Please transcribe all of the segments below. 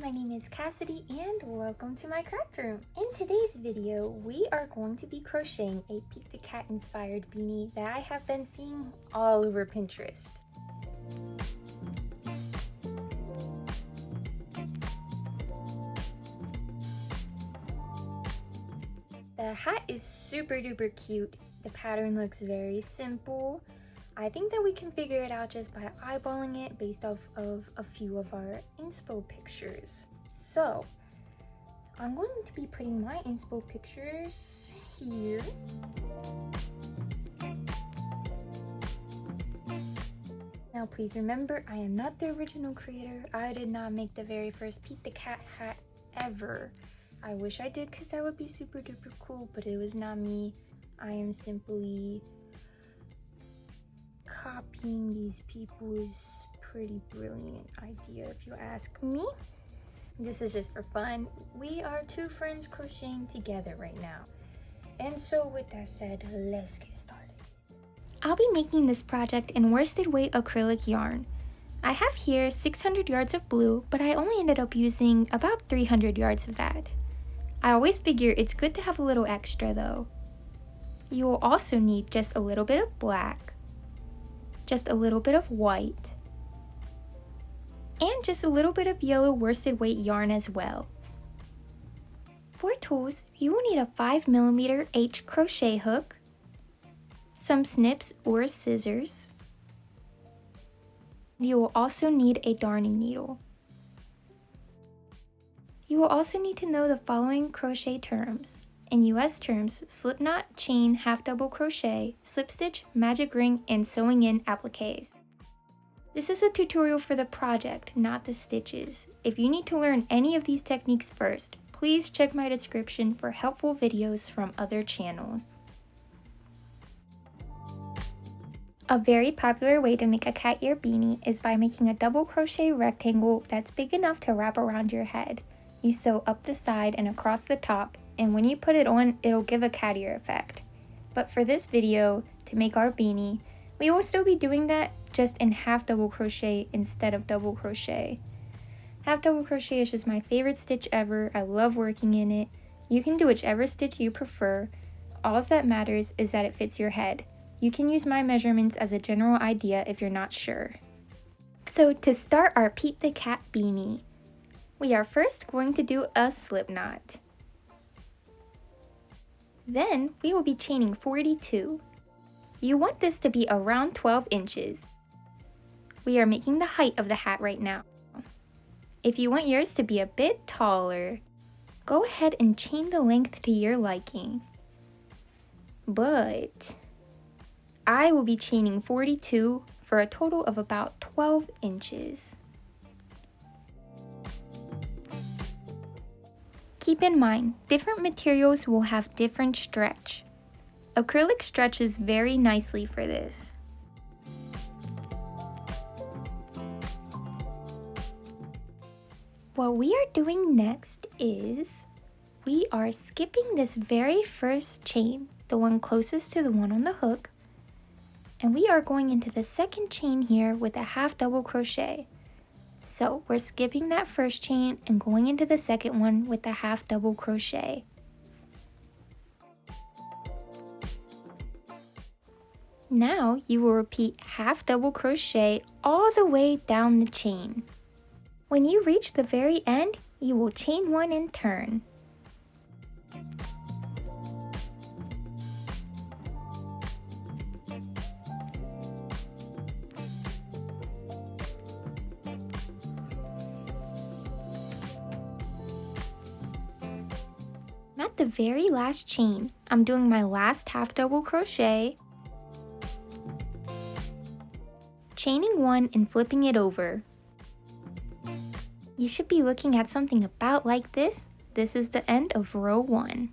my name is Cassidy and welcome to my craft room. In today's video, we are going to be crocheting a Pete the Cat inspired beanie that I have been seeing all over Pinterest. The hat is super duper cute. The pattern looks very simple. I think that we can figure it out just by eyeballing it based off of a few of our inspo pictures. So, I'm going to be putting my inspo pictures here. Now please remember, I am not the original creator. I did not make the very first Pete the Cat hat ever. I wish I did because that would be super duper cool, but it was not me. I am simply copying these people's pretty brilliant idea, if you ask me. This is just for fun. We are two friends crocheting together right now. And so with that said, let's get started. I'll be making this project in worsted weight acrylic yarn. I have here 600 yards of blue, but I only ended up using about 300 yards of that. I always figure it's good to have a little extra though. You will also need just a little bit of black, just a little bit of white, and just a little bit of yellow worsted weight yarn as well. For tools, you will need a 5mm H crochet hook, some snips or scissors. You will also need a darning needle. You will also need to know the following crochet terms. In US terms, slip knot, chain, half double crochet, slip stitch, magic ring, and sewing in appliques. This is a tutorial for the project, not the stitches. If you need to learn any of these techniques first, please check my description for helpful videos from other channels. A very popular way to make a cat ear beanie is by making a double crochet rectangle that's big enough to wrap around your head. You sew up the side and across the top, and when you put it on, it'll give a cat ear effect. But for this video, to make our beanie, we will still be doing that just in half double crochet instead of double crochet. Half double crochet is just my favorite stitch ever. I love working in it. You can do whichever stitch you prefer. All that matters is that it fits your head. You can use my measurements as a general idea if you're not sure. So to start our Pete the Cat beanie, we are first going to do a slip knot. Then we will be chaining 42. You want this to be around 12 inches. We are making the height of the hat right now. If you want yours to be a bit taller, go ahead and chain the length to your liking. But I will be chaining 42 for a total of about 12 inches. Keep in mind, different materials will have different stretch. Acrylic stretches very nicely for this. What we are doing next is, we are skipping this very first chain, the one closest to the one on the hook, and we are going into the second chain here with a half double crochet. So we're skipping that first chain and going into the second one with the half double crochet. Now you will repeat half double crochet all the way down the chain. When you reach the very end, you will chain one and turn. At the very last chain, I'm doing my last half double crochet, chaining one and flipping it over. You should be looking at something about like this. This is the end of row 1.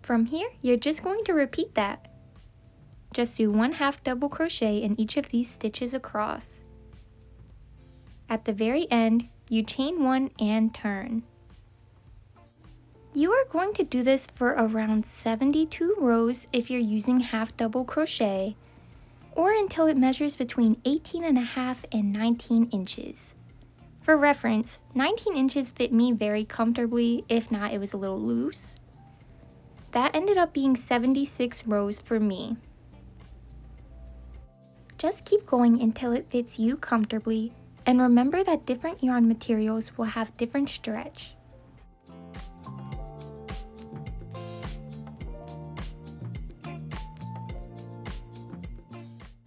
From here, you're just going to repeat that. Just do one half double crochet in each of these stitches across. At the very end, you chain one and turn. You are going to do this for around 72 rows if you're using half double crochet, or until it measures between 18.5 and 19 inches. For reference, 19 inches fit me very comfortably, if not it was a little loose. That ended up being 76 rows for me. Just keep going until it fits you comfortably, and remember that different yarn materials will have different stretch.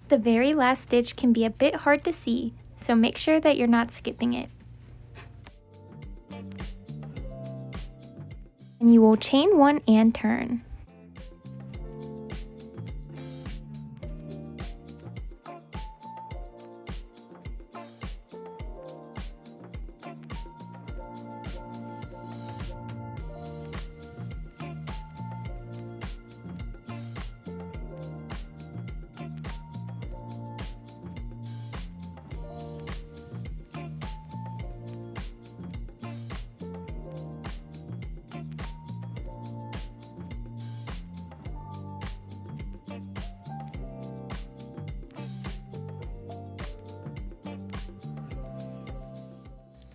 The very last stitch can be a bit hard to see, so make sure that you're not skipping it. And you will chain 1 and turn.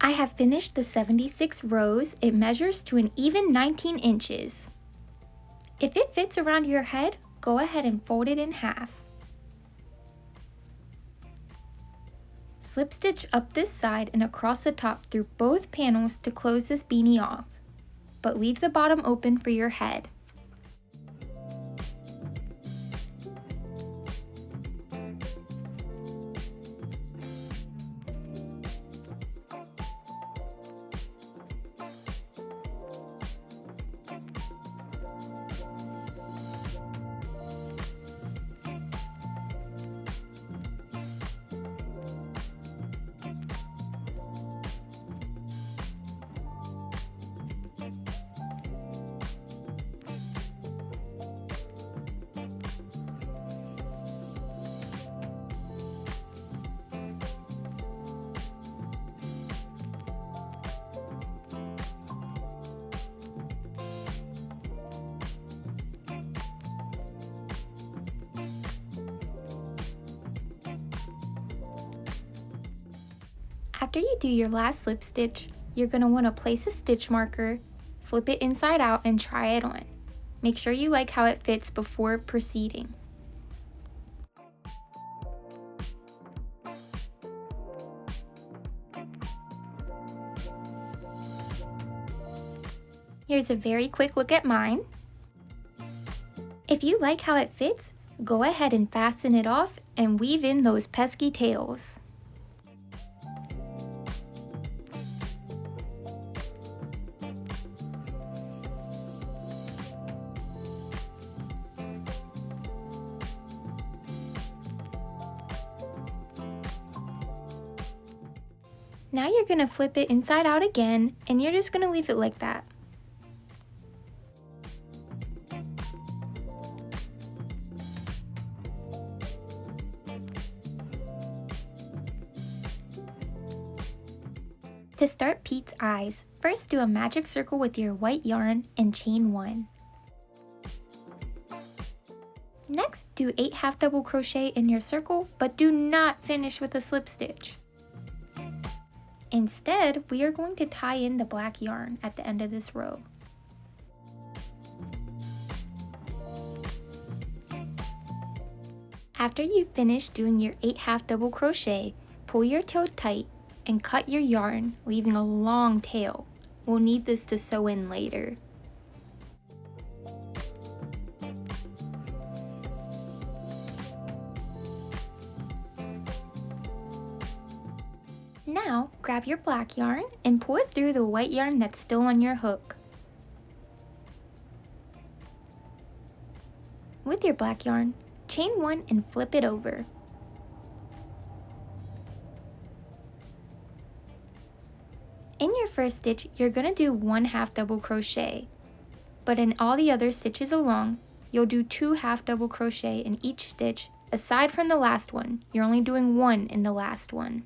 I have finished the 76 rows. It measures to an even 19 inches. If it fits around your head, go ahead and fold it in half. Slip stitch up this side and across the top through both panels to close this beanie off, but leave the bottom open for your head. After you do your last slip stitch, you're going to want to place a stitch marker, flip it inside out and try it on. Make sure you like how it fits before proceeding. Here's a very quick look at mine. If you like how it fits, go ahead and fasten it off and weave in those pesky tails. Now you're going to flip it inside out again, and you're just going to leave it like that. To start Pete's eyes, first do a magic circle with your white yarn and chain 1. Next, do 8 half double crochet in your circle, but do not finish with a slip stitch. Instead, we are going to tie in the black yarn at the end of this row. After you finish doing your 8 half double crochet, pull your tail tight and cut your yarn, leaving a long tail. We'll need this to sew in later. Now, grab your black yarn and pull it through the white yarn that's still on your hook. With your black yarn, chain 1 and flip it over. In your first stitch, you're going to do 1 half double crochet, but in all the other stitches along, you'll do 2 half double crochet in each stitch. Aside from the last one, you're only doing 1 in the last one.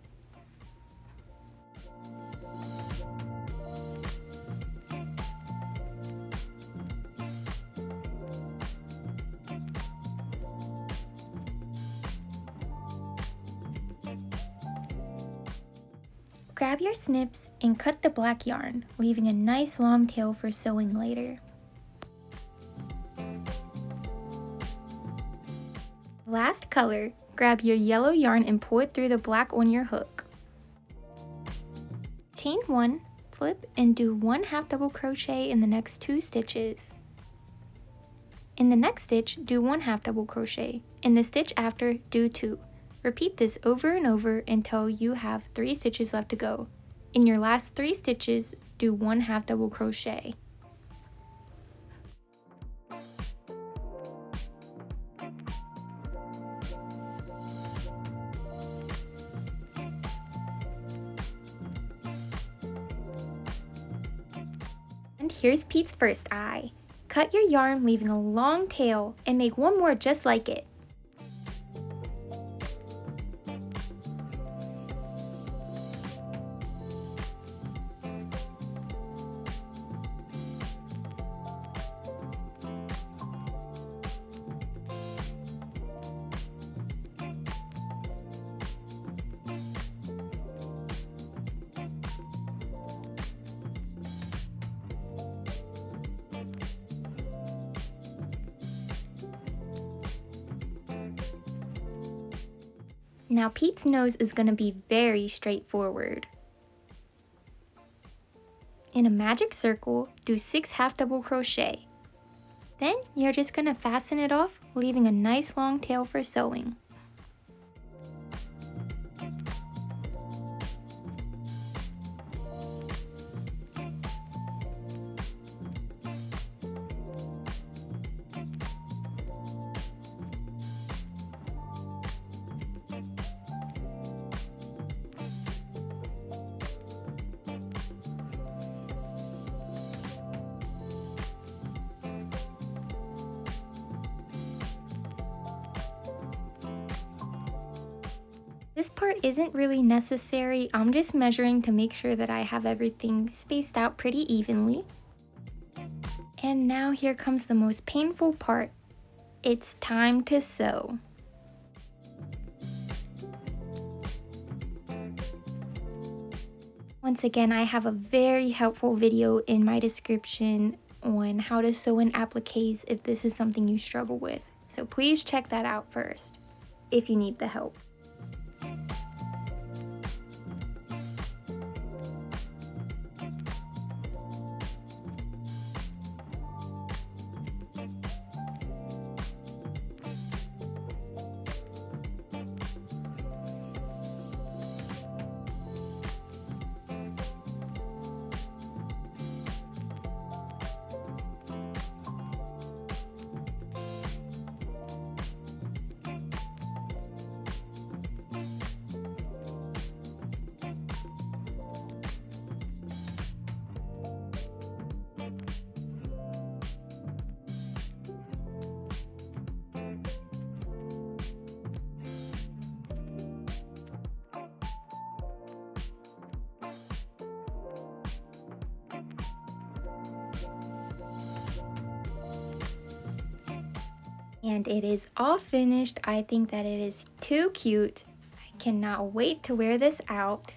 Grab your snips and cut the black yarn, leaving a nice long tail for sewing later. Last color, grab your yellow yarn and pull it through the black on your hook. Chain 1, flip, and do 1 half double crochet in the next 2 stitches. In the next stitch, do 1 half double crochet. In the stitch after, do 2. Repeat this over and over until you have 3 stitches left to go. In your last 3 stitches, do 1 half double crochet. And here's Pete's first eye. Cut your yarn, leaving a long tail, and make one more just like it. Now Pete's nose is going to be very straightforward. In a magic circle, do 6 half double crochet. Then you're just going to fasten it off, leaving a nice long tail for sewing. This part isn't really necessary. I'm just measuring to make sure that I have everything spaced out pretty evenly. And now here comes the most painful part. It's time to sew. Once again, I have a very helpful video in my description on how to sew in appliques if this is something you struggle with. So please check that out first, if you need the help. And it is all finished. I think that it is too cute. I cannot wait to wear this out.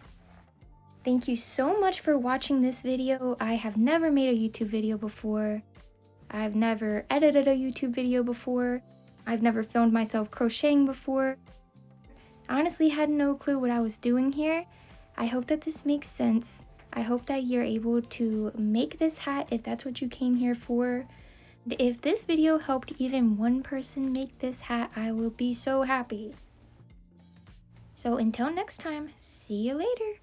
Thank you so much for watching this video. I have never made a YouTube video before. I've never edited a YouTube video before. I've never filmed myself crocheting before. I honestly had no clue what I was doing here. I hope that this makes sense. I hope that you're able to make this hat if that's what you came here for. If this video helped even one person make this hat, I will be so happy. So until next time, see you later.